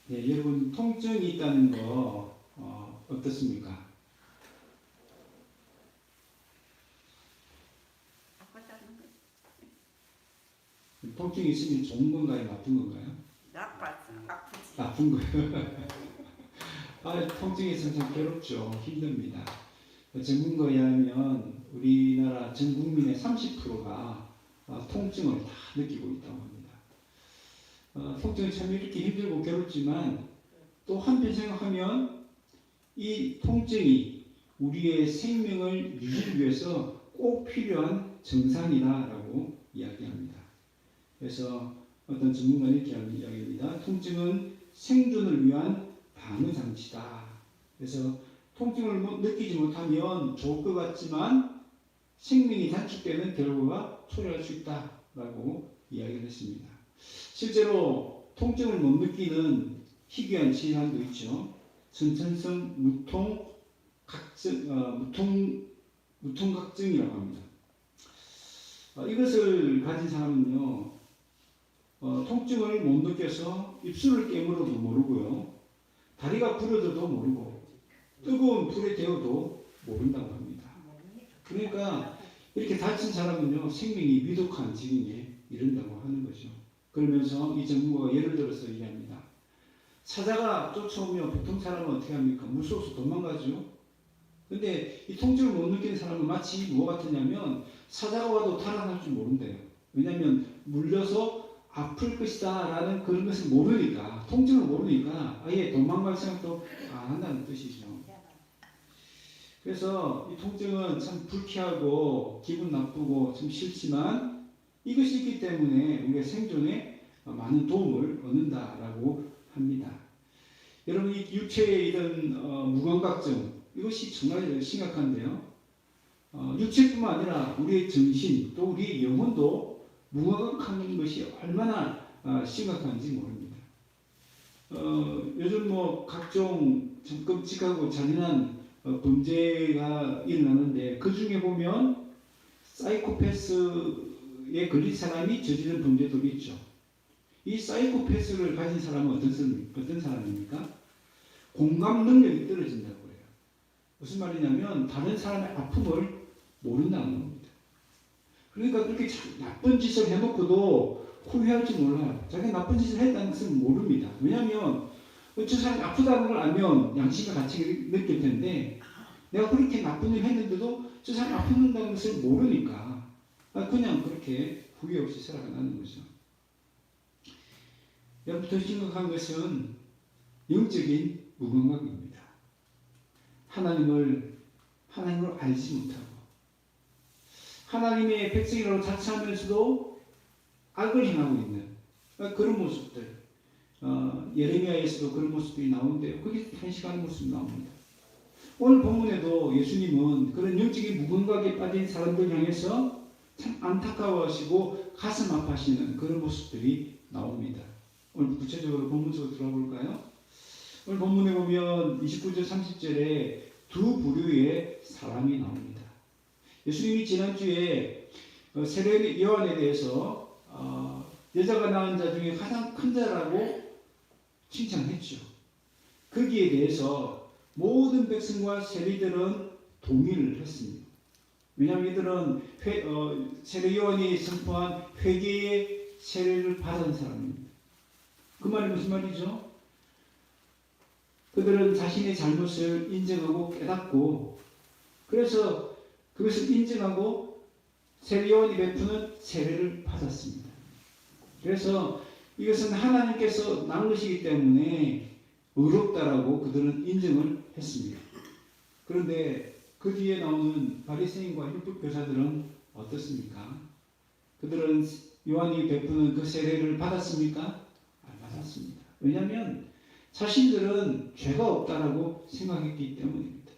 네, 여러분 통증이 있다는 거 어떻습니까? 통증이 있으면 좋은 건가요? 나쁜 건가요? 나쁜 거예요. 통증이 있으면 참 괴롭죠. 힘듭니다. 전문가에 의하면 우리나라 전 국민의 30%가 통증을 다 느끼고 있다고 합니다. 통증이 참 이렇게 힘들고 괴롭지만 또 한편 생각하면 이 통증이 우리의 생명을 유지를 위해서 꼭 필요한 정상이다라고 이야기합니다. 그래서 어떤 전문가는 이렇게 이야기합니다. 통증은 생존을 위한 방어 장치다. 그래서 통증을 느끼지 못하면 좋을 것 같지만 생명이 단축되는 결과가 초래할 수 있다라고 이야기를 했습니다. 실제로 통증을 못 느끼는 희귀한 질환도 있죠. 선천성 무통각증이라고 합니다. 이것을 가진 사람은요, 통증을 못 느껴서 입술을 깨물어도 모르고요, 다리가 부러져도 모르고, 뜨거운 불에 데워도 모른다고 합니다. 그러니까 이렇게 다친 사람은요, 생명이 위독한 지경에 이른다고 하는 거죠. 그러면서 이 전문가가 예를 들어서 얘기합니다. 사자가 쫓아오면 보통 사람은 어떻게 합니까? 무서워서 도망가죠. 근데 이 통증을 못 느끼는 사람은 마치 뭐가 같으냐면 사자가 와도 달아날 줄 모른대요. 왜냐하면 물려서 아플 것이다 라는 그런 것을 모르니까, 통증을 모르니까 아예 도망갈 생각도 안 한다는 뜻이죠. 그래서 이 통증은 참 불쾌하고 기분 나쁘고 참 싫지만 이것이 있기 때문에 우리가 생존에 많은 도움을 얻는다라고 합니다. 여러분, 이 육체에 이런 무감각증, 이것이 정말 심각한데요. 육체뿐만 아니라 우리의 정신 또 우리의 영혼도 무감각한 것이 얼마나 심각한지 모릅니다. 요즘 각종 참 끔찍하고 잔인한 범죄가 일어나는데 그 중에 보면 사이코패스에 걸린 사람이 저지른 범죄들이 있죠. 이 사이코패스를 가진 사람은 어떤 사람입니까? 공감 능력이 떨어진다고 해요. 무슨 말이냐면 다른 사람의 아픔을 모른다는 겁니다. 그러니까 그렇게 나쁜 짓을 해놓고도 후회할 줄 몰라요. 자기가 나쁜 짓을 했다는 것을 모릅니다. 왜냐하면 저 사람이 아프다는 걸 알면 양심과 가치를 느낄 텐데 내가 그렇게 나쁜 일을 했는데도 저 사람이 아픈다는 것을 모르니까 그냥 그렇게 후회 없이 살아가는 거죠. 여러분, 더 심각한 것은 영적인 무감각입니다. 하나님을 알지 못하고 하나님의 백성이라고 자처하면서도 악을 행하고 있는 그런 모습들, 예레미야에서도 그런 모습들이 나오는데요. 그게 현실한 모습이 나옵니다. 오늘 본문에도 예수님은 그런 영적인 무감각에 빠진 사람들 향해서 참 안타까워하시고 가슴 아파하시는 그런 모습들이 나옵니다. 오늘 구체적으로 본문 속으로 들어가 볼까요? 오늘 본문에 보면 29절 30절에 두 부류의 사람이 나옵니다. 예수님이 지난주에 세례 요한에 대해서 여자가 낳은 자 중에 가장 큰 자라고 칭찬했죠. 거기에 대해서 모든 백성과 세리들은 동의를 했습니다. 왜냐하면 이들은 세례 요한이 선포한 회개의 세례를 받은 사람입니다. 그 말이 무슨 말이죠? 그들은 자신의 잘못을 인정하고 깨닫고 그래서 그것을 인정하고 세례 요한이 베푸는 세례를 받았습니다. 그래서 이것은 하나님께서 낳은 것이기 때문에 의롭다라고 그들은 인정을 했습니다. 그런데 그 뒤에 나오는 바리새인과 율법교사들은 어떻습니까? 그들은 요한이 베푸는 그 세례를 받았습니까? 안 받았습니다. 왜냐하면 자신들은 죄가 없다라고 생각했기 때문입니다.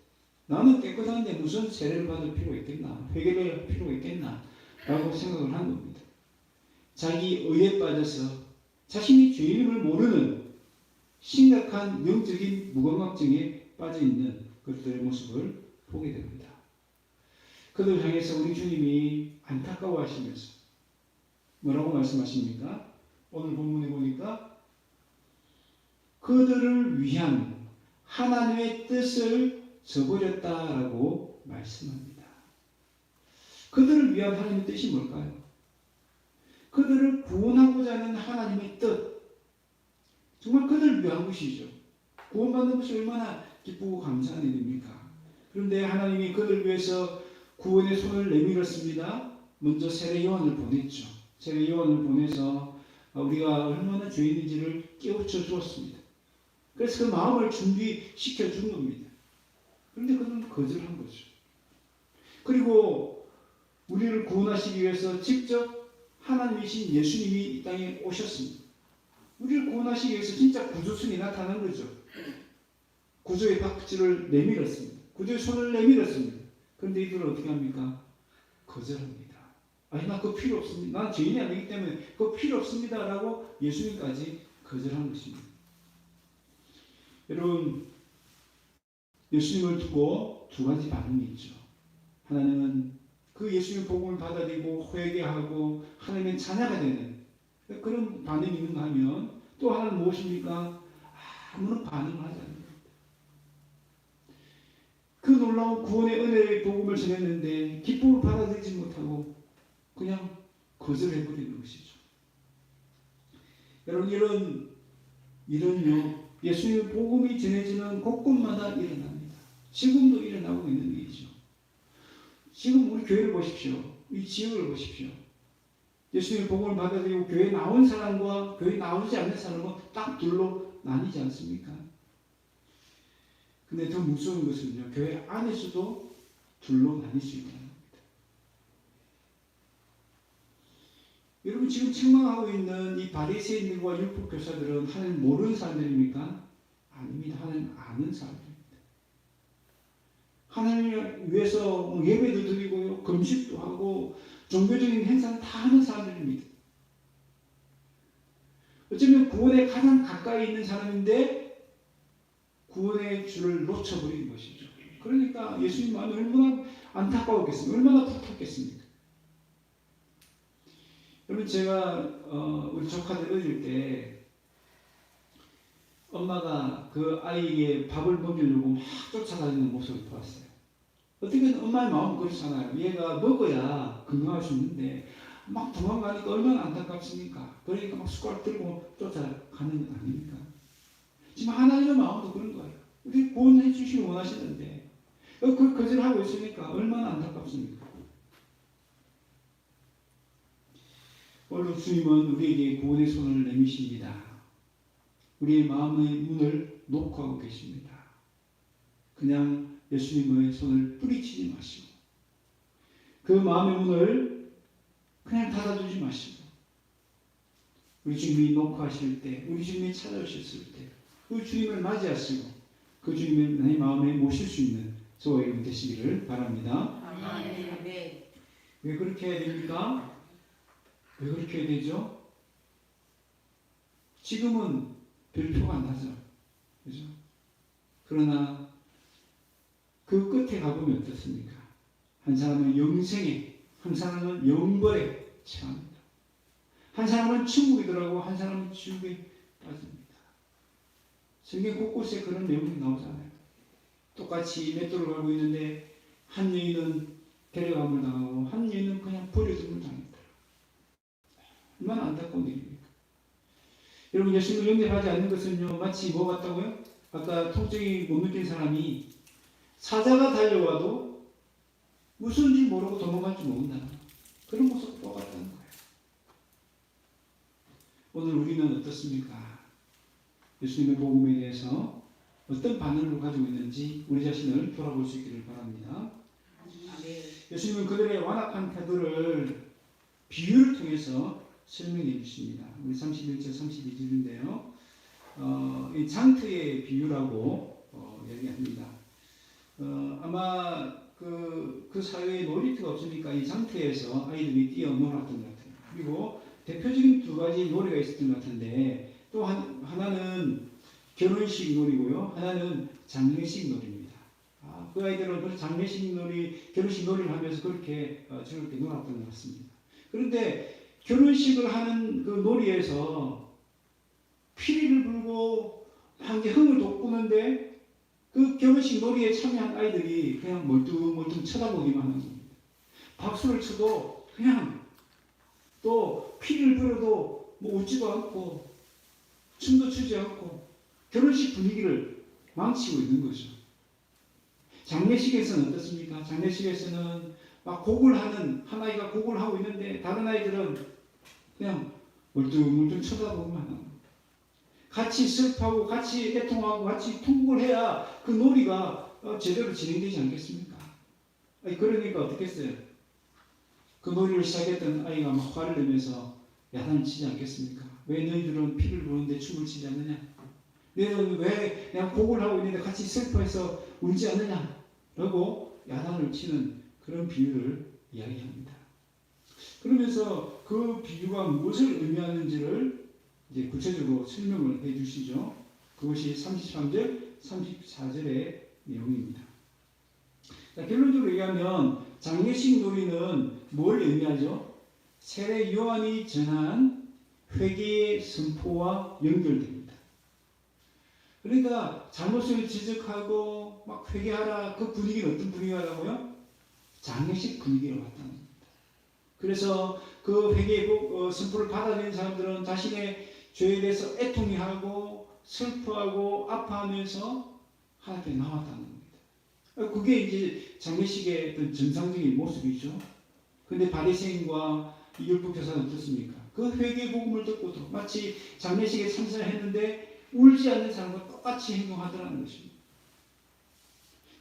나는 깨끗한데 무슨 세례를 받을 필요가 있겠나? 회개를 할 필요가 있겠나? 라고 생각을 한 겁니다. 자기 의에 빠져서 자신이 죄인임을 모르는 심각한 영적인 무감각증에 빠져있는 그들의 모습을 보게 됩니다. 그들 향해서 우리 주님이 안타까워하시면서 뭐라고 말씀하십니까? 오늘 본문에 보니까 그들을 위한 하나님의 뜻을 저버렸다라고 말씀합니다. 그들을 위한 하나님의 뜻이 뭘까요? 그들을 구원하고자 하는 하나님의 뜻. 정말 그들을 위한 것이죠. 구원받는 것이 얼마나 기쁘고 감사한 일입니까? 그런데 하나님이 그들을 위해서 구원의 손을 내밀었습니다. 먼저 세례 요한을 보냈죠. 세례 요한을 보내서 우리가 얼마나 죄인인지를 깨우쳐 주었습니다. 그래서 그 마음을 준비시켜 준 겁니다. 그런데 그는 거절한 거죠. 그리고 우리를 구원하시기 위해서 직접 하나님이신 예수님이 이 땅에 오셨습니다. 우리를 구원하시기 위해서 진짜 구주순이 나타난 거죠. 구주의 박지를 내밀었습니다. 구주의 손을 내밀었습니다. 그런데 이들은 어떻게 합니까? 거절합니다. 아니, 나 그거 필요 없습니다. 난 죄인이 아니기 때문에 그거 필요 없습니다. 라고 예수님까지 거절한 것입니다. 여러분, 예수님을 두고 두 가지 반응이 있죠. 하나는 그 예수님의 복음을 받아들이고 회개하고 하나님의 자녀가 되는 그런 반응이 있는가 하면, 또 하나는 무엇입니까? 아무런 반응을 하지 않는 겁니다. 그 놀라운 구원의 은혜의 복음을 전했는데 기쁨을 받아들이지 못하고 그냥 거절해버리는 것이죠. 여러분, 이런요, 예수님의 복음이 전해지는 곳곳마다 일어납니다. 지금도 일어나고 있는 일이죠. 지금 우리 교회를 보십시오. 이 지역을 보십시오. 예수님의 복음을 받아들이고 교회에 나온 사람과 교회에 나오지 않는 사람은 딱 둘로 나뉘지 않습니까? 근데 더 무서운 것은요, 교회 안에서도 둘로 나뉠 수 있다는 겁니다. 여러분, 지금 책망하고 있는 이 바리새인들과 율법 교사들은 하나님 모르는 사람들입니까? 아닙니다. 하나님 아는 사람들입니다. 하나님을 위해서 예배도 드리고요, 금식도 하고 종교적인 행사는 다 하는 사람들입니다. 어쩌면 구원에 가장 가까이 있는 사람인데 구원의 줄을 놓쳐버린 것이죠. 그러니까 예수님 마음이 얼마나 안타까웠겠습니까? 얼마나 불탔겠습니까? 여러분, 제가 우리 조카들 어릴 때 엄마가 그 아이에게 밥을 먹이려고 막 쫓아다니는 모습을 보았어요. 어떻게든 엄마의 마음은 그렇잖아요. 얘가 먹어야 건강할 수 있는데 막 도망가니까 얼마나 안타깝습니까? 그러니까 막 숟가락 들고 쫓아가는 건 아닙니까? 지금 하나님의 마음도 그런 거예요. 우리 구원해 주시길 원하시는데 그걸 거절하고 있으니까 얼마나 안타깝습니까? 오늘 주님은 우리에게 구원의 손을 내미십니다. 우리의 마음의 문을 놓고 계십니다. 그냥 예수님의 손을 뿌리치지 마시고 그 마음의 문을 그냥 닫아두지 마시고 우리 주님이 녹화하실 때, 우리 주님이 찾아오셨을 때 그 주님을 맞이하시고 그 주님을 내 마음에 모실 수 있는 저와 여러분 되시기를 바랍니다. 아멘. 왜 그렇게 해야 됩니까? 왜 그렇게 해야 되죠? 지금은 별표가 안 나죠. 그죠? 그러나 그 끝에 가보면 어떻습니까? 한 사람은 영생에, 한 사람은 영벌에 처합니다. 한 사람은 천국에 들어가고 한 사람은 지옥에 빠집니다. 성경 곳곳에 그런 내용이 나오잖아요. 똑같이 맷돌을 가고 있는데 한 여인은 데려감을 당하고 한 여인은 그냥 버려둠을 당했다. 얼마나 안타까운 일입니까? 여러분, 예수님을 영접하지 않는 것은요, 마치 뭐 같다고요? 아까 통증이 못 느낀 사람이 사자가 달려와도 무슨지 모르고 도망갈 줄 모른다는 그런 모습과 똑같다는 거예요. 오늘 우리는 어떻습니까? 예수님의 복음에 대해서 어떤 반응을 가지고 있는지 우리 자신을 돌아볼 수 있기를 바랍니다. 예수님은 그들의 완악한 태도를 비유를 통해서 설명해 주십니다. 우리 31절 32절인데요. 이 장터의 비유라고 얘기합니다. 아마 그 사회에 놀이터가 없으니까 이 장터에서 아이들이 뛰어놀았던 것 같아요. 그리고 대표적인 두 가지 놀이가 있었던 것 같은데 또 하나는 결혼식 놀이고요. 하나는 장례식 놀이입니다. 그 아이들은 그 장례식 놀이, 결혼식 놀이를 하면서 그렇게 즐겁게 놀았던 것 같습니다. 그런데 결혼식을 하는 그 놀이에서 피리를 불고 막 이제 흥을 돋구는데 그 결혼식 놀이에 참여한 아이들이 그냥 멀뚱멀뚱 쳐다보기만 하는 겁니다. 박수를 쳐도 그냥 또 피리를 불어도 뭐 웃지도 않고 춤도 추지 않고 결혼식 분위기를 망치고 있는 거죠. 장례식에서는 어떻습니까? 장례식에서는 막 곡을 하는 한 아이가 곡을 하고 있는데 다른 아이들은 그냥 멀뚱멀뚱 쳐다보기만 하는 거예요. 같이 슬퍼하고 같이 애통하고 같이 통곡을 해야 그 놀이가 제대로 진행되지 않겠습니까? 그러니까 어떻게 했어요? 그 놀이를 시작했던 아이가 막 화를 내면서 야단을 치지 않겠습니까? 왜 너희들은 피를 부르는데 춤을 추지 않느냐? 너희들은 왜 내가 곡을 하고 있는데 같이 슬퍼해서 울지 않느냐? 라고 야단을 치는 그런 비유를 이야기합니다. 그러면서 그 비유가 무엇을 의미하는지를 이제 구체적으로 설명을 해 주시죠. 그것이 33절, 34절의 내용입니다. 자, 결론적으로 얘기하면 장례식 놀이는 뭘 의미하죠? 세례 요한이 전한 회개의 선포와 연결됩니다. 그러니까 잘못을 지적하고 막 회개하라, 그 분위기는 어떤 분위기라고요? 장례식 분위기로 왔다는 겁니다. 그래서 그 회개의 선포를 받아들인 사람들은 자신의 죄에 대해서 애통해하고 슬퍼하고 아파하면서 하나님께 나왔다는 겁니다. 그게 이제 장례식의 어떤 정상적인 모습이죠. 그런데 바리새인과 율법 교사는 어떻습니까? 그 회개 복음을 듣고도 마치 장례식에 참석했는데 울지 않는 사람과 똑같이 행동하더라는 것입니다.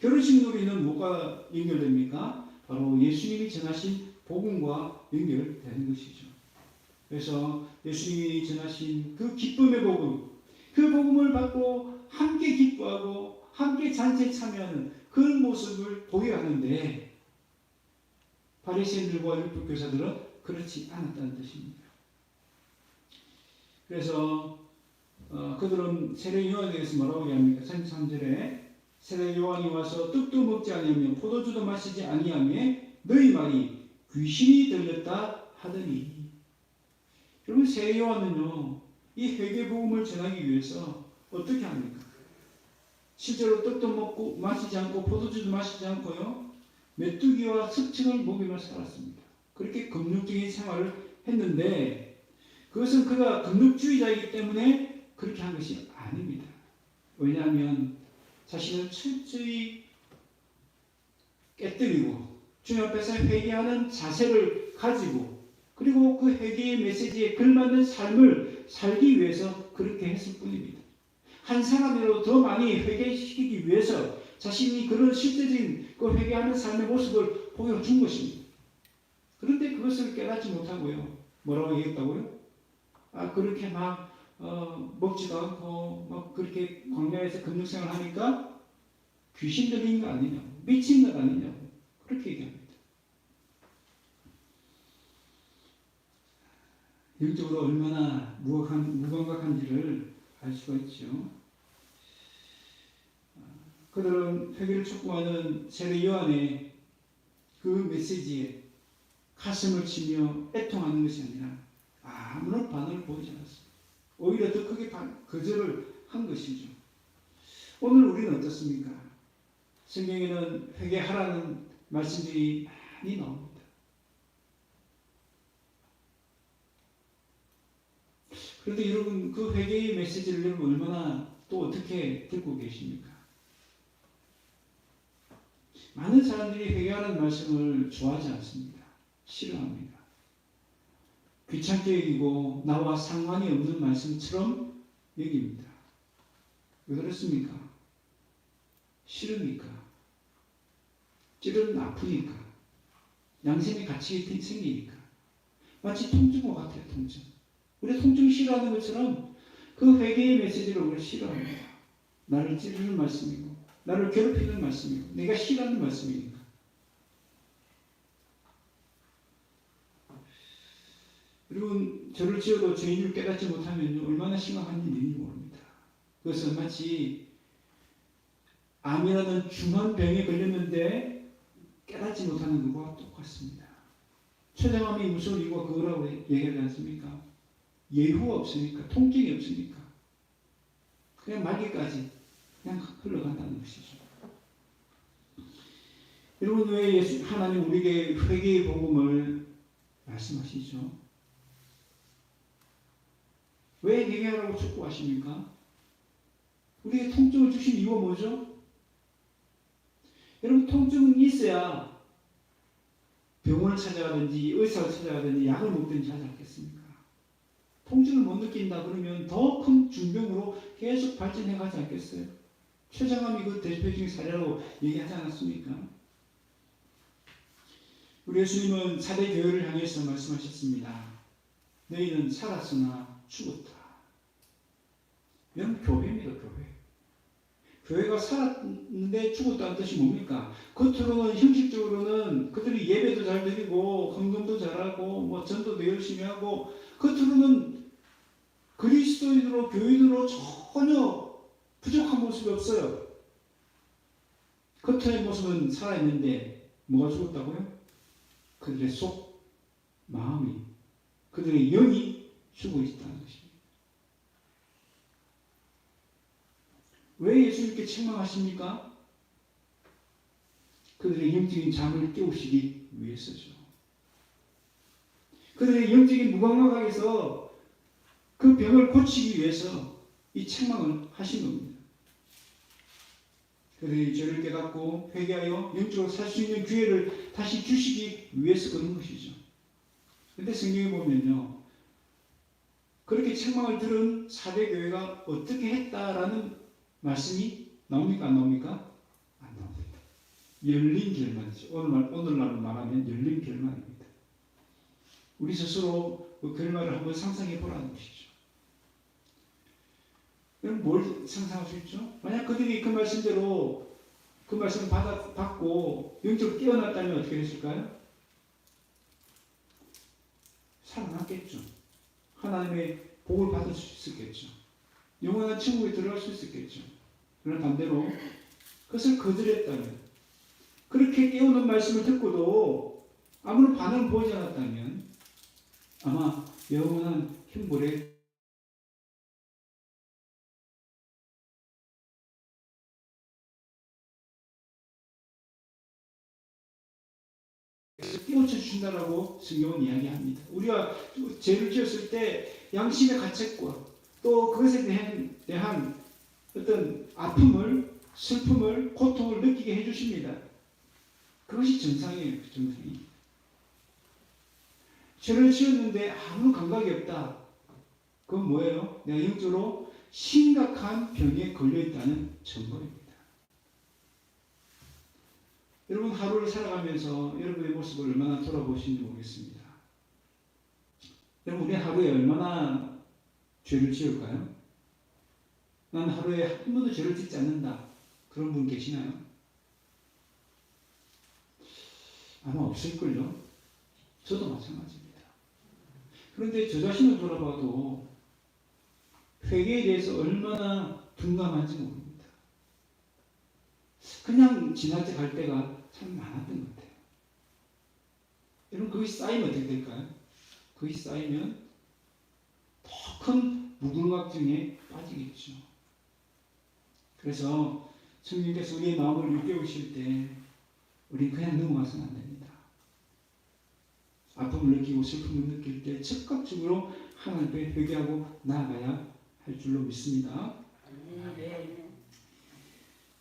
결혼식 놀이는 뭐가 연결됩니까? 바로 예수님이 전하신 복음과 연결되는 것이죠. 그래서 예수님이 전하신 그 기쁨의 복음, 그 복음을 받고 함께 기뻐하고 함께 잔치에 참여하는 그런 모습을 보여하는데 바리새인들과 율법 교사들은 그렇지 않았다는 뜻입니다. 그래서 그들은 세례 요한에 대해서 뭐라고 얘기합니까? 33절에 세례 요한이 와서 떡도 먹지 아니하며 포도주도 마시지 아니하며 너희 말이 귀신이 들렸다 하더니. 여러분, 세례 요한은요, 이 회개 복음을 전하기 위해서 어떻게 합니까? 실제로 떡도 먹고 마시지 않고 포도주도 마시지 않고요, 메뚜기와 석층을 먹이며 살았습니다. 그렇게 금욕적인 생활을 했는데 그것은 그가 금욕주의자이기 때문에 그렇게 한 것이 아닙니다. 왜냐하면 자신을 철저히 깨뜨리고 주님 앞에서 회개하는 자세를 가지고 그리고 그 회개의 메시지에 걸맞는 삶을 살기 위해서 그렇게 했을 뿐입니다. 한 사람이라도 더 많이 회개시키기 위해서 자신이 그런 실제적인 그 회개하는 삶의 모습을 보여준 것입니다. 그런데 그것을 깨닫지 못하고요. 뭐라고 얘기했다고요? 그렇게 막 먹지도 않고 막 그렇게 광야에서 금육생활 하니까 귀신 들린 거 아니냐고, 미친 것 아니냐고 그렇게 얘기합니다. 영적으로 얼마나 무감각한지를 알 수가 있죠. 그들은 회개를 촉구하는 세례 요한의 그 메시지에 가슴을 치며 애통하는 것이 아니라 아무런 반응을 보이지 않았습니다. 오히려 더 크게 거절을 한 것이죠. 오늘 우리는 어떻습니까? 성경에는 회개하라는 말씀들이 많이 나옵니다. 그런데 여러분, 그 회개의 메시지를 여러분 얼마나 또 어떻게 듣고 계십니까? 많은 사람들이 회개하라는 말씀을 좋아하지 않습니다. 싫어합니다. 귀찮게 여기고 나와 상관이 없는 말씀처럼 여깁니다. 왜 그렇습니까? 싫으니까. 찌르는 아프니까. 양심의 가치가 생기니까. 마치 통증과 같아요. 통증. 우리 통증 싫어하는 것처럼 그 회개의 메시지를 우리가 싫어합니다. 나를 찌르는 말씀이고 나를 괴롭히는 말씀이고 내가 싫어하는 말씀이니까. 여러분, 저를 지어도 죄인을 깨닫지 못하면 얼마나 심각한 일인지 모릅니다. 그것은 마치 암이라는 중한 병에 걸렸는데 깨닫지 못하는 것과 똑같습니다. 처장함이 무서운 이유가 그거라고 얘기하지 않습니까? 예후가 없으니까, 통증이 없으니까. 그냥 말기까지 그냥 흘러간다는 것이죠. 여러분, 왜 하나님 우리에게 회개의 복음을 말씀하시죠? 왜 회개하라고 촉구하십니까? 우리에게 통증을 주신 이유가 뭐죠? 여러분, 통증은 있어야 병원을 찾아가든지 의사를 찾아가든지 약을 먹든지 하지 않겠습니까? 통증을 못 느낀다 그러면 더 큰 중병으로 계속 발전해 가지 않겠어요? 최장암이 그 대표적인 사례라고 얘기하지 않았습니까? 우리 예수님은 사대 교회를 향해서 말씀하셨습니다. 너희는 살았으나 죽었다. 이건 교회입니다, 교회. 교회가 살았는데 죽었다는 뜻이 뭡니까? 겉으로는 형식적으로는 그들이 예배도 잘 드리고 헌금도 잘하고 뭐 전도도 열심히 하고 겉으로는 그리스도인으로 교인으로 전혀 부족한 모습이 없어요. 겉의 모습은 살아있는데 뭐가 죽었다고요? 그들의 속 마음이, 그들의 영이 죽어 있다는 것입니다. 왜 예수님께 책망하십니까? 그들의 영적인 잠을 깨우시기 위해서죠. 그들의 영적인 무감각에서 그 병을 고치기 위해서 이 책망을 하신 겁니다. 그들이 죄를 깨닫고 회개하여 영적으로 살 수 있는 기회를 다시 주시기 위해서 그런 것이죠. 그런데 성경에 보면요, 그렇게 책망을 들은 사대 교회가 어떻게 했다라는 말씀이 나옵니까? 안 나옵니까? 안 나옵니다. 열린 결말이죠. 오늘날로 말하면 열린 결말입니다. 우리 스스로 그 결말을 한번 상상해 보라는 것이죠. 그럼 뭘 상상할 수 있죠? 만약 그들이 그 말씀대로 그 말씀을 받고 영적으로 깨어났다면 어떻게 됐을까요? 살아났겠죠. 하나님의 복을 받을 수 있었겠죠. 영원한 천국에 들어갈 수 있었겠죠. 그러나 반대로 그것을 거절했다면, 그렇게 깨우는 말씀을 듣고도 아무런 반응을 보이지 않았다면 아마 영원한 형벌에 깨우쳐 주신다라고 성경은 이야기합니다. 우리가 죄를 지었을 때 양심의 가책과 또 그것에 대한 어떤 아픔을, 슬픔을, 고통을 느끼게 해주십니다. 그것이 정상이에요. 정상이. 죄를 지었는데 아무 감각이 없다. 그건 뭐예요? 내가 영적으로 심각한 병에 걸려있다는 증거입니다. 여러분, 하루를 살아가면서 여러분의 모습을 얼마나 돌아보시는지 모르겠습니다. 여러분, 우리 하루에 얼마나 죄를 지을까요? 난 하루에 한 번도 죄를 짓지 않는다. 그런 분 계시나요? 아마 없을걸요. 저도 마찬가지입니다. 그런데 저 자신을 돌아봐도 회개에 대해서 얼마나 둔감한지 모릅니다. 그냥 지나쳐 갈 때가 참 많았던 것 같아요. 여러분, 그것이 쌓이면 어떻게 될까요? 그것이 쌓이면 더 큰 무궁화증에 빠지겠죠. 그래서 성령께서 우리의 마음을 일깨우실 때 우리는 그냥 넘어가서는 안 됩니다. 아픔을 느끼고 슬픔을 느낄 때 즉각적으로 하나님께 회개하고 나아가야 할 줄로 믿습니다.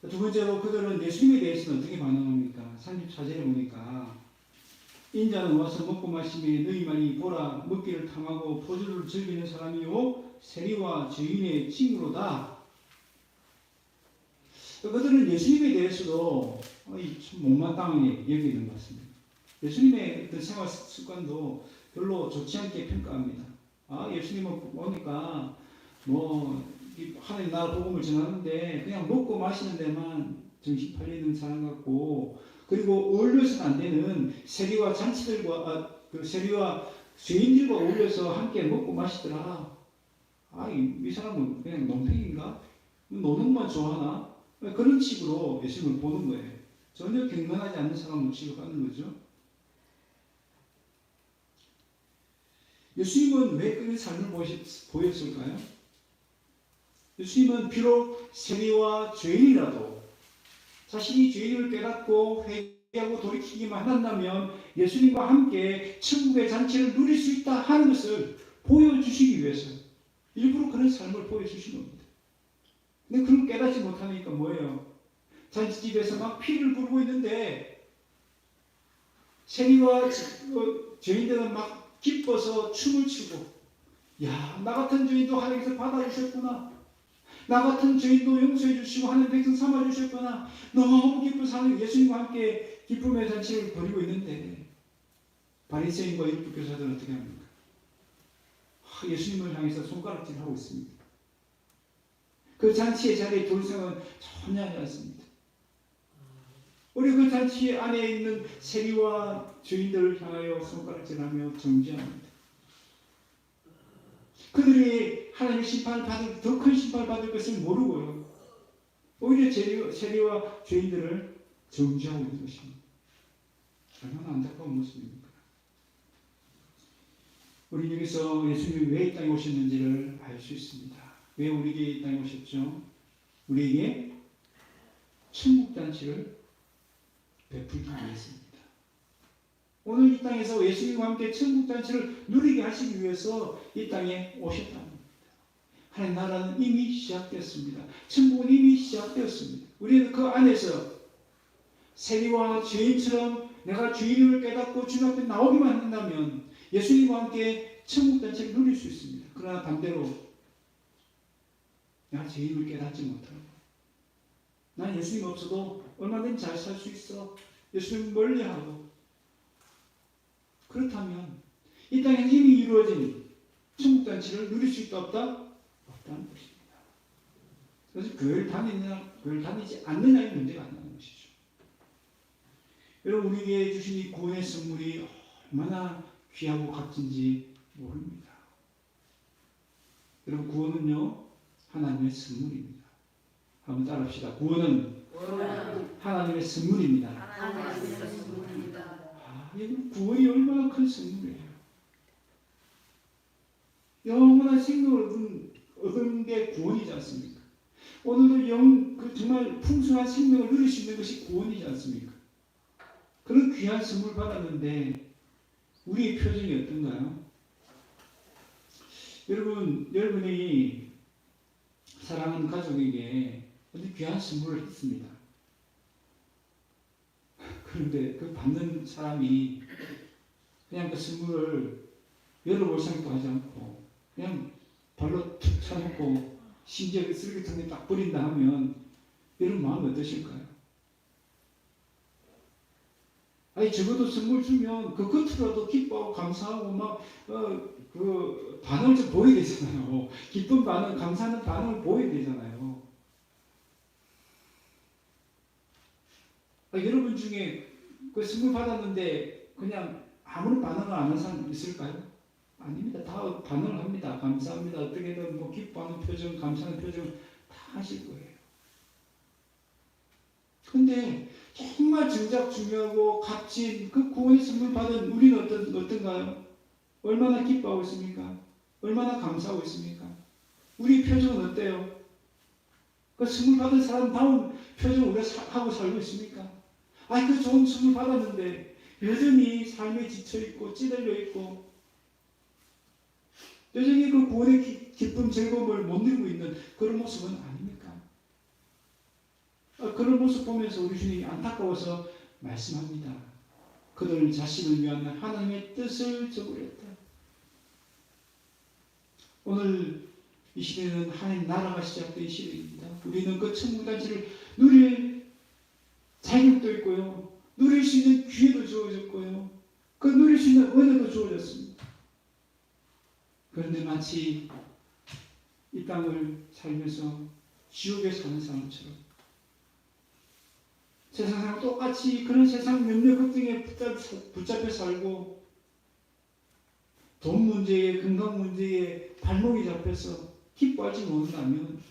두 번째로 그들은 예수님에 대해서는 어떻게 반응합니까? 34절에 보니까 인자는 와서 먹고 마시며 너희만이 보라 먹기를 탐하고 포도주를 즐기는 사람이요 세리와 죄인의 친구로다. 그들은 예수님에 대해서도 참 못마땅하게 여기는 것 같습니다. 예수님의 어떤 생활 습관도 별로 좋지 않게 평가합니다. 예수님은 보니까 하나님 나라 복음을 전하는데 그냥 먹고 마시는 데만 정신 팔리는 사람 같고, 그리고 어울려서는 안 되는 세리와 잔치들과 세리와 죄인들과 어울려서 함께 먹고 마시더라. 이 사람은 그냥 농팽인가? 노는 것만 좋아하나? 그런 식으로 예수님을 보는 거예요. 전혀 경건하지 않는 사람으로 취급하는 거죠. 예수님은 왜 그런 삶을 보였을까요? 예수님은 비록 세리와 죄인이라도 자신이 죄인을 깨닫고 회개하고 돌이키기만 한다면 예수님과 함께 천국의 잔치를 누릴 수 있다 하는 것을 보여주시기 위해서 일부러 그런 삶을 보여주신 겁니다. 근데 그걸 깨닫지 못하니까 뭐예요? 잔치집에서 막 피를 부르고 있는데 세리와 죄인들은 막 기뻐서 춤을 추고, 야, 나 같은 죄인도 하나님께서 받아주셨구나. 나 같은 죄인도 용서해 주시고 하나님 백성 삼아 주셨구나. 너무 기쁜 사람이 예수님과 함께 기쁨의 잔치를 벌이고 있는데 바리새인과 율법교사들은 어떻게 합니까? 예수님을 향해서 손가락질하고 있습니다. 그 잔치의 자리에 돌성은 전혀 하지 않습니다. 우리 그 잔치 안에 있는 세리와 죄인들을 향하여 손가락질하며 정죄합니다. 그들이 하나님의 심판을 받을, 더 큰 심판을 받을 것을 모르고요. 오히려 세리와 죄인들을 정죄하고 있는 것입니다. 얼마나 안타까운 모습입니까? 우리 여기서 예수님이 왜 이 땅에 오셨는지를 알 수 있습니다. 왜 우리에게 이 땅에 오셨죠? 우리에게 천국잔치를 베풀기 위해서입니다. 오늘 이 땅에서 예수님과 함께 천국잔치를 누리게 하시기 위해서 이 땅에 오셨다는 겁니다. 하나님 나라는 이미 시작되었습니다. 천국은 이미 시작되었습니다. 우리는 그 안에서 세리와 죄인처럼 내가 주인을 깨닫고 주님 앞에 나오기만 한다면 예수님과 함께 천국잔치를 누릴 수 있습니다. 그러나 반대로 내가 죄인을 깨닫지 못하고 난 예수님 없어도 얼마든지 잘 살 수 있어. 예수님 멀리하고 그렇다면 이 땅에 이미 이루어진 천국잔치를 누릴 수 있다 없다? 없다는 것입니다. 그래서 교회를 다니느냐 교회를 다니지 않느냐의 문제가 안 나는 것이죠. 여러분 우리에게 주신 이 구원의 선물이 얼마나 귀하고 값진지 모릅니다. 여러분 구원은요 하나님의 선물입니다. 한번 따라합시다. 구원은 하나님의 선물입니다. 하나님의 선물입니다. 여러분 구원이 얼마나 큰 선물이에요. 영원한 생명을 얻은 게 구원이지 않습니까? 오늘도 정말 풍성한 생명을 누릴 수 있는 것이 구원이지 않습니까? 그런 귀한 선물 받았는데 우리의 표정이 어떤가요? 여러분이 사랑하는 가족에게 어떤 귀한 선물을 했습니다. 그런데 그 받는 사람이 그냥 그 선물을 열어볼 생각도 하지 않고 그냥 발로 툭 차놓고 심지어 그 쓰레기통에 딱 버린다 하면 여러분 마음이 어떠실까요? 아니 적어도 선물 주면 그 겉으로도 기뻐하고 감사하고 그 반응을 좀 보여야 되잖아요. 기쁜 반응, 감사하는 반응을 보여야 되잖아요. 여러분 중에 그 선물 받았는데 그냥 아무런 반응을 안 하는 사람 있을까요? 아닙니다. 다 반응을 합니다. 감사합니다. 어떻게든 뭐 기뻐하는 표정, 감사하는 표정 다 하실 거예요. 근데 정말 정작 중요하고 값진 그 구원의 선물 받은 우리는 어떤가요? 얼마나 기뻐하고 있습니까? 얼마나 감사하고 있습니까? 우리 표정은 어때요? 그 선물 받은 사람다운 표정을 우리가 하고 살고 있습니까? 그 좋은 선물 받았는데 여전히 삶에 지쳐있고 찌들려 있고 여전히 그 구원의 기쁨 즐거움을 못 누리고 있는 그런 모습은 아닙니까? 그런 모습 보면서 우리 주님이 안타까워서 말씀합니다. 그들 자신을 위한 하나님의 뜻을 저버렸다. 오늘 이 시대는 하나님 나라가 시작된 시대입니다. 우리는 그 천국잔치를 누릴 자격도 있고요. 누릴 수 있는 기회도 주어졌고요. 그 누릴 수 있는 은혜도 주어졌습니다. 그런데 마치 이 땅을 살면서 지옥에 사는 사람처럼 세상사람 똑같이 그런 세상 몇몇 걱정에 붙잡혀 살고 돈 문제에 건강 문제에 발목이 잡혀서 기뻐하지 못한다면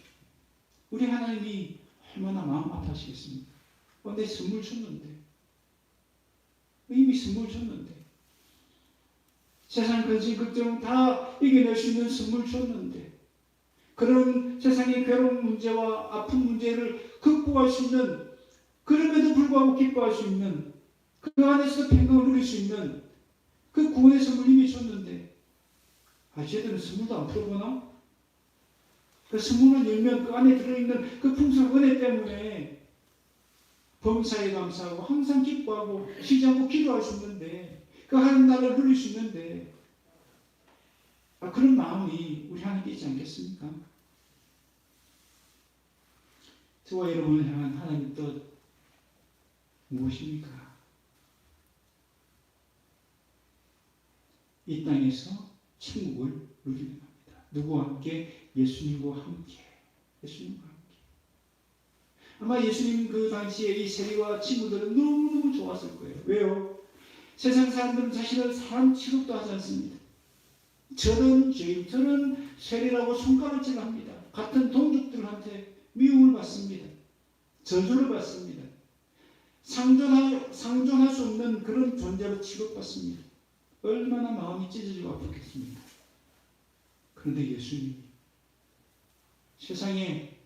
우리 하나님이 얼마나 마음 아파하시겠습니까? 내 선물 줬는데 이미 선물 줬는데 세상 근심 걱정 다 이겨낼 수 있는 선물 줬는데 그런 세상의 괴로운 문제와 아픈 문제를 극복할 수 있는 그럼에도 불구하고 기뻐할 수 있는 그 안에서 평강을 누릴 수 있는 그 구원의 선물 이미 줬는데 쟤들은 선물도 안 풀어보나? 그 선물을 열면 그 안에 들어있는 그 풍성한 은혜 때문에 범사에 감사하고 항상 기뻐하고 쉬지 않고 기도할 수 있는데 그 하나님 나라를 누릴 수 있는데 그런 마음이 우리 하나님께 있지 않겠습니까? 저와 여러분을 향한 하나님의 뜻 무엇입니까? 이 땅에서 천국을 누리는 겁니다. 누구와 함께? 예수님과 함께. 예수님과 함께. 아마 예수님 그 당시에 이 세리와 친구들은 너무너무 좋았을 거예요. 왜요? 세상 사람들은 자신을 사람 취급도 하지 않습니다. 저런 죄인, 저런 세리라고 손가락질을 합니다. 같은 동족들한테 미움을 받습니다. 저주를 받습니다. 상존할 수 없는 그런 존재로 취급받습니다. 얼마나 마음이 찢어지고 아팠겠습니까? 그런데 예수님이 세상에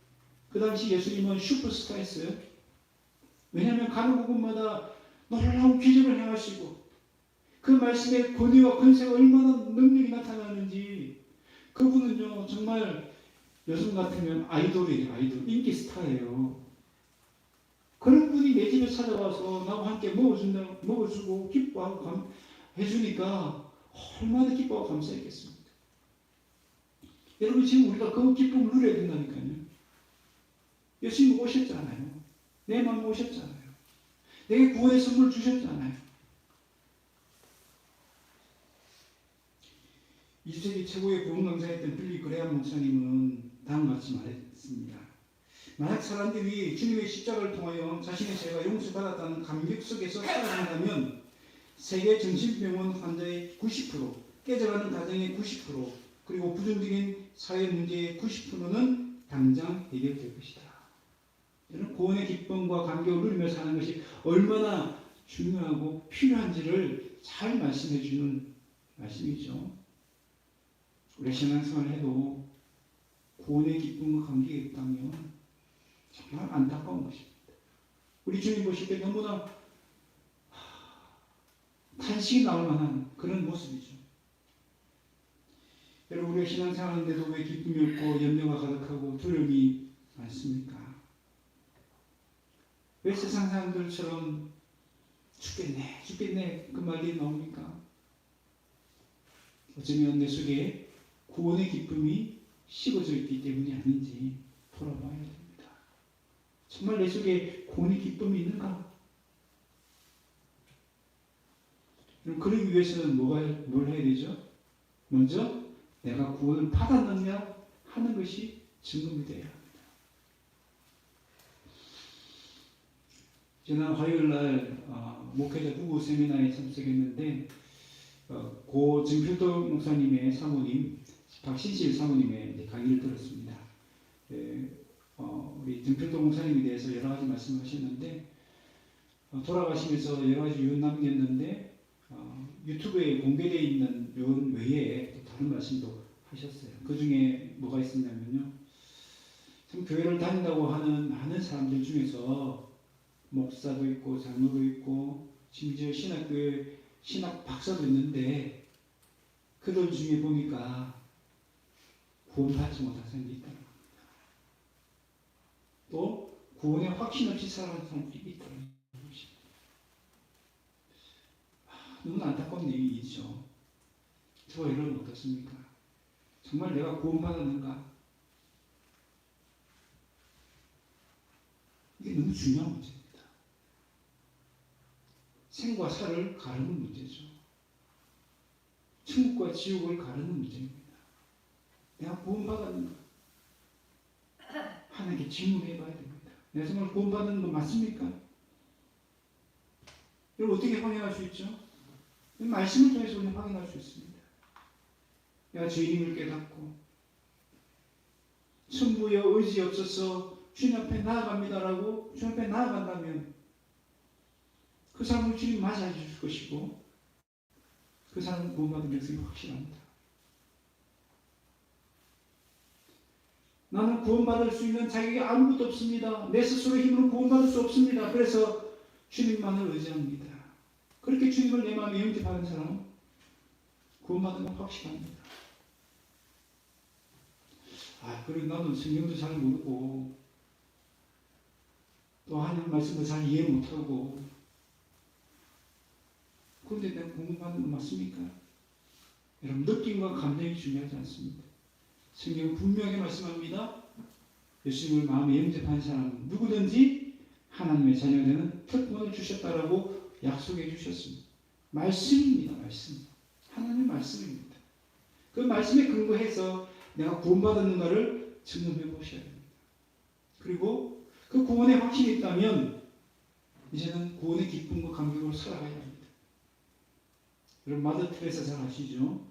그 당시 예수님은 슈퍼스타였어요. 왜냐하면 가는 곳마다 놀라운 기적을 행하시고 그 말씀의 권위와 권세가 얼마나 능력이 나타나는지 그분은요 정말 요즘 같으면 아이돌이에요. 아이돌. 인기 스타예요. 그런 분이 내 집에 찾아와서 나와 함께 먹어주고 기뻐하고 해주니까 얼마나 기뻐하고 감사했겠습니까? 여러분 지금 우리가 그 기쁨을 누려야 된다니까요. 예수님 오셨잖아요. 내 마음 오셨잖아요. 내게 구원의 선물 주셨잖아요. 20세기 최고의 구원 강사였던 빌리 그레암 목사님은 다음과 같이 말했습니다. 만약 사람들이 주님의 십자가를 통하여 자신의 죄가 용서받았다는 감격 속에서 살아간다면 세계 정신병원 환자의 90%, 깨져가는 가정의 90%, 그리고 부정적인 사회 문제의 90%는 당장 해결될 것이다. 저는 구원의 기쁨과 감격을 누리며 사는 것이 얼마나 중요하고 필요한지를 잘 말씀해 주는 말씀이죠. 우리 신앙생활을 해도 구원의 기쁨과 감격이 없다면 정말 안타까운 것입니다. 우리 주님 보실 때 너무나 탄식이 나올 만한 그런 모습이죠. 여러분 우리가 신앙생활하는데도 왜 기쁨이 없고 염려가 가득하고 두려움이 많습니까? 왜 세상 사람들처럼 죽겠네 그 말이 나옵니까? 어쩌면 내 속에 구원의 기쁨이 식어져 있기 때문이 아닌지 돌아봐야 됩니다. 정말 내 속에 구원의 기쁨이 있는가? 그러기 위해서는 뭘 해야 되죠? 먼저 내가 구원을 받았느냐 하는 것이 증거이 되어야 합니다. 지난 화요일날 목회자 부부 세미나에 참석했는데 고 증필도 목사님의 사모님 박신실 사모님의 강의를 들었습니다. 우리 증필도 목사님에 대해서 여러 가지 말씀하셨는데 돌아가시면서 여러 가지 유언 남겼는데 유튜브에 공개되어 있는 유언 외에 또 다른 말씀도 하셨어요. 그 중에 뭐가 있었냐면요. 참 교회를 다닌다고 하는 많은 사람들 중에서 목사도 있고 장로도 있고 심지어 신학교에 신학 박사도 있는데 그들 중에 보니까 구원받지 못한 사람이 있다는 겁니다. 또 구원에 확신 없이 살아가는 사람들이 있다는 것입니다. 너무 안타까운 얘기죠. 저와 여러분 어떻습니까? 정말 내가 구원받았는가? 이게 너무 중요한 문제입니다. 생과 사를 가르는 문제죠. 천국과 지옥을 가르는 문제입니다. 내가 구원받았는가? 하나님께 질문해 봐야 됩니다. 내가 정말 구원받는 거 맞습니까? 여러분 어떻게 확인할 수 있죠? 말씀을 통해서 우리는 확인할 수 있습니다. 내가 죄인임을 깨닫고 천부여 의지 없어서 주님 앞에 나아갑니다라고 주님 앞에 나아간다면 그 사람을 주님 맞이해 주실 것이고 그 사람은 구원받은 백성이 확실합니다. 나는 구원받을 수 있는 자격이 아무것도 없습니다. 내 스스로 힘으로 구원받을 수 없습니다. 그래서 주님만을 의지합니다. 그렇게 주님을 내 마음에 영접하는 사람은 구원받은 건 확실합니다. 그리고 나는 성경도 잘 모르고 또 하나님 말씀도 잘 이해 못하고 그런데 내가 구원받는 건 맞습니까? 여러분, 느낌과 감정이 중요하지 않습니다. 성경은 분명히 말씀합니다. 예수님을 마음에 영접한 사람은 누구든지 하나님의 자녀가 되는 특권을 주셨다라고 약속해 주셨습니다. 말씀입니다. 말씀. 하나님의 말씀입니다. 그 말씀에 근거해서 내가 구원받았는가를 증명해 보셔야 됩니다. 그리고 그 구원의 확신이 있다면 이제는 구원의 기쁨과 감격으로 살아가야 합니다. 여러분, 마더 테레사 잘 아시죠?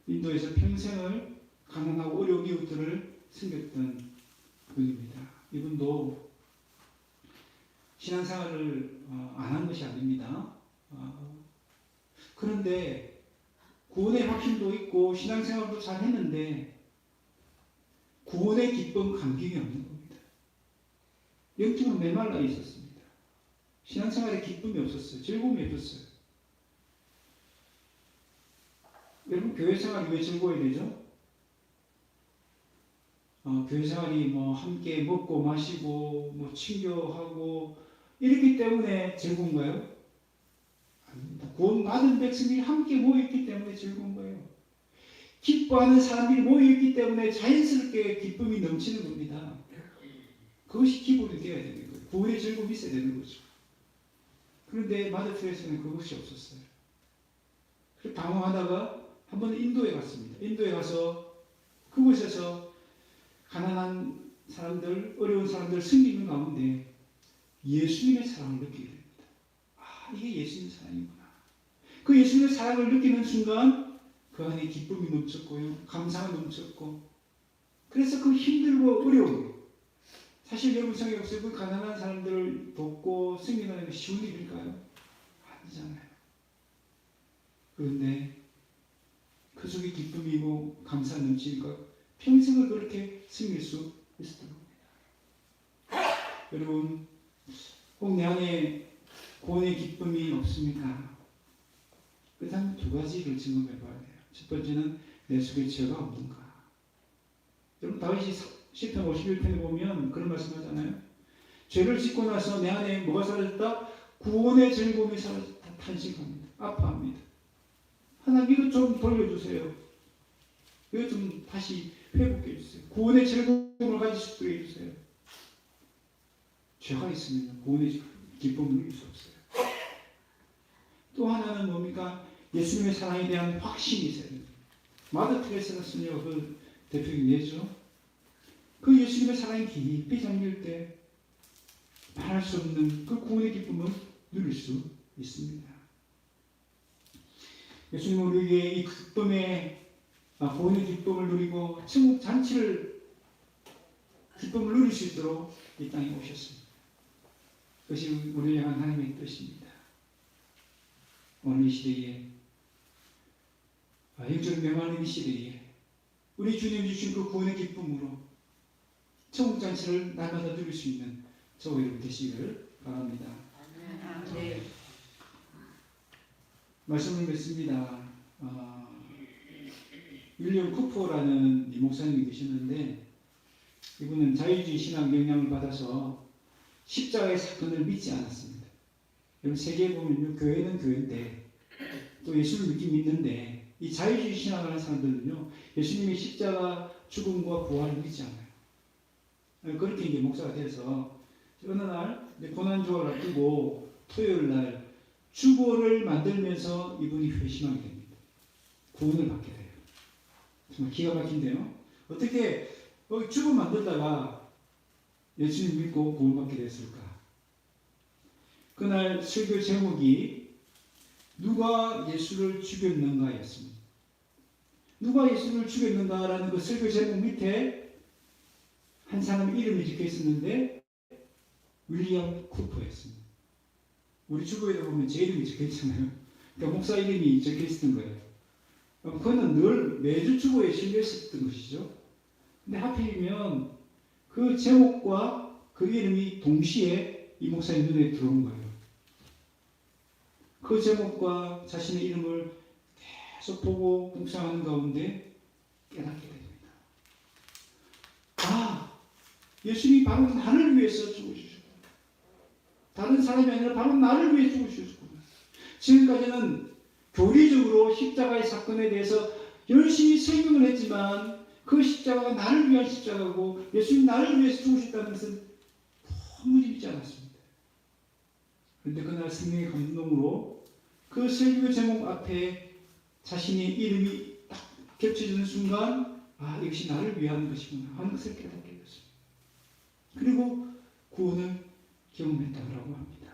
인도에서 평생을 가난하고 어려운 이웃들을 섬겼던 분입니다. 이분도 신앙생활을 안 한 것이 아닙니다. 그런데 구원의 확신도 있고 신앙생활도 잘 했는데 구원의 기쁨, 감격이 없는 겁니다. 영적으로 메말라 있었습니다. 신앙생활에 기쁨이 없었어요. 즐거움이 없었어요. 여러분, 교회 생활이 왜 즐거워야 되죠? 교회 생활이 함께 먹고 마시고 친교하고 이렇기 때문에 즐거운가요? 아닙니다. 구원받은 백성들이 함께 모여있기 때문에 즐거운 거예요. 기뻐하는 사람들이 모여있기 때문에 자연스럽게 기쁨이 넘치는 겁니다. 그것이 기본이 되어야 되는 거예요. 구원의 즐거움이 있어야 되는 거죠. 그런데 마더 테레사는 그것이 없었어요. 그래서 당황하다가 한 번 인도에 갔습니다. 인도에 가서 그곳에서 가난한 사람들, 어려운 사람들 섬기는 가운데 예수님의 사랑을 느끼게 됩니다. 이게 예수님의 사랑이구나. 그 예수님의 사랑을 느끼는 순간 그 안에 기쁨이 넘쳤고요. 감사가 넘쳤고. 그래서 그 힘들고 어려움. 사실 여러분 생각해보세요. 그 가난한 사람들을 돕고 섬기는 게 쉬운 일일까요? 아니잖아요. 그런데 그 속에 기쁨이고 감사 넘치니까 평생을 그렇게 섬길 수 있었던 겁니다. 여러분, 꼭 내 안에 구원의 기쁨이 없습니까? 그 다음 두 가지를 점검해 봐야 돼요. 첫 번째는 내 속에 죄가 없는가? 여러분, 다윗이 시편 51편에 보면 그런 말씀 하잖아요. 죄를 짓고 나서 내 안에 뭐가 사라졌다? 구원의 즐거움이 사라졌다. 탄식합니다. 아파합니다. 하나님, 이거 좀 돌려주세요. 이거 좀 다시 회복해 주세요. 구원의 즐거움을 가질 수 있도록 해주세요. 죄가 있으면 구원의 기쁨을 누릴 수 없어요. 또 하나는 뭡니까? 예수님의 사랑에 대한 확신이 있어야 됩니다. 마더 테레사가 쓰녀가 그 대표적인 예죠. 그 예수님의 사랑이 깊이 잠길 때 말할 수 없는 그 구원의 기쁨을 누릴 수 있습니다. 예수님은 우리에게 이 기쁨의 구원의 기쁨을 누리고 천국 잔치를 기쁨을 누릴 수 있도록 이 땅에 오셨습니다. 그것이 우리를 향한 하나님의 뜻입니다. 오늘 이 시대에 영적으로 메마른 이 시대에 우리 주님 주신 그 구원의 기쁨으로 천국 잔치를 날마다 누릴 수 있는 저와 여러분 되시기를 바랍니다. 네. 말씀을 맺습니다. 윌리엄 쿠퍼라는 이 목사님이 계셨는데 이분은 자유주의 신학 영향을 받아서 십자가의 사건을 믿지 않았습니다. 여러분, 세계에 보면요, 교회는 교회인데 또 예수를 믿는데 이 자유주의 신학을 하는 사람들은요, 예수님의 십자가 죽음과 부활을 믿지 않아요. 그렇게 이제 목사가 돼서 어느 날 고난주간을 앞두고 토요일 날 주보를 만들면서 이분이 회심하게 됩니다. 구원을 받게 돼요. 정말 기가 막힌데요. 어떻게 주보 만들다가 예수님 믿고 구원받게 됐을까? 그날 설교 제목이 누가 예수를 죽였는가였습니다. 누가 예수를 죽였는가라는 그 설교 제목 밑에 한 사람 이름이 적혀 있었는데 윌리엄 쿠퍼였습니다. 우리 주보에도 보면 제 이름이 적혀 있잖아요. 그러니까 목사 이름이 적혀 있었던 거예요. 그거는 늘 매주 주보에 실려 있었던 것이죠. 근데 하필이면 그 제목과 그 이름이 동시에 이 목사님 눈에 들어온 거예요. 그 제목과 자신의 이름을 계속 보고 묵상하는 가운데 깨닫게 됩니다. 아, 예수님이 바로 나를 위해서 죽으셨구나. 다른 사람이 아니라 바로 나를 위해 죽으셨구나. 지금까지는 교리적으로 십자가의 사건에 대해서 열심히 설명을 했지만 그 십자가가 나를 위한 십자가고 예수님이 나를 위해서 죽으셨다는 것은 도무지 믿지 않았습니다. 그런데 그날 성령의 감동으로 그 설교 제목 앞에 자신의 이름이 딱 겹쳐지는 순간 아, 이것이 나를 위한 것이구나 하는 것을 깨닫게 됐습니다. 그리고 구원을 경험했다고 합니다.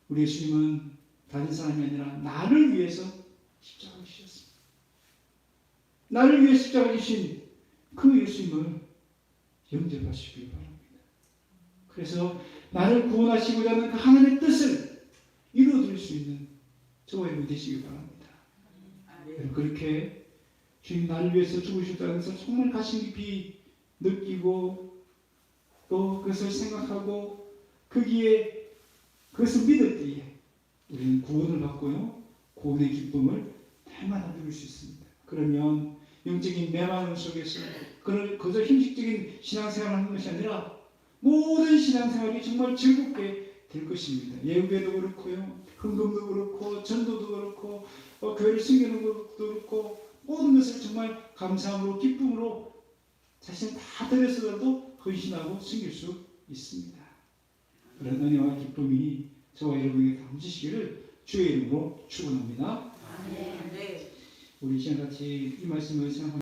우리 예수님은 다른 사람이 아니라 나를 위해서 십자가를 지셨습니다. 나를 위해 십자가를 지신 그 예수님을 영접하시길 바랍니다. 그래서 나를 구원하시고자 하는 그 하나님의 뜻을 이루어드릴 수 있는 저와 여러분 되시길 바랍니다. 그렇게 주님 나를 위해서 죽으셨다는 것을 정말 가슴 깊이 느끼고 또 그것을 생각하고 거기에 그것을 믿을 때에 우리는 구원을 받고요. 구원의 기쁨을 날마다 누릴 수 있습니다. 그러면 영적인 메마름 속에서 그저 형식적인 신앙생활을 하는 것이 아니라 모든 신앙생활이 정말 즐겁게 될 것입니다. 예배도 그렇고요. 헌금도 그렇고 전도도 그렇고 교회를 섬기는 것도 그렇고 모든 것을 정말 감사함으로 기쁨으로 자신을 다 드렸어도 헌신하고 섬길 수 있습니다. 그런 은혜와 기쁨이 저와 여러분에게 넘치시기를 주의 이름으로 축원합니다. 아멘. 우리 시간 같이 이 말씀을 생각합니다.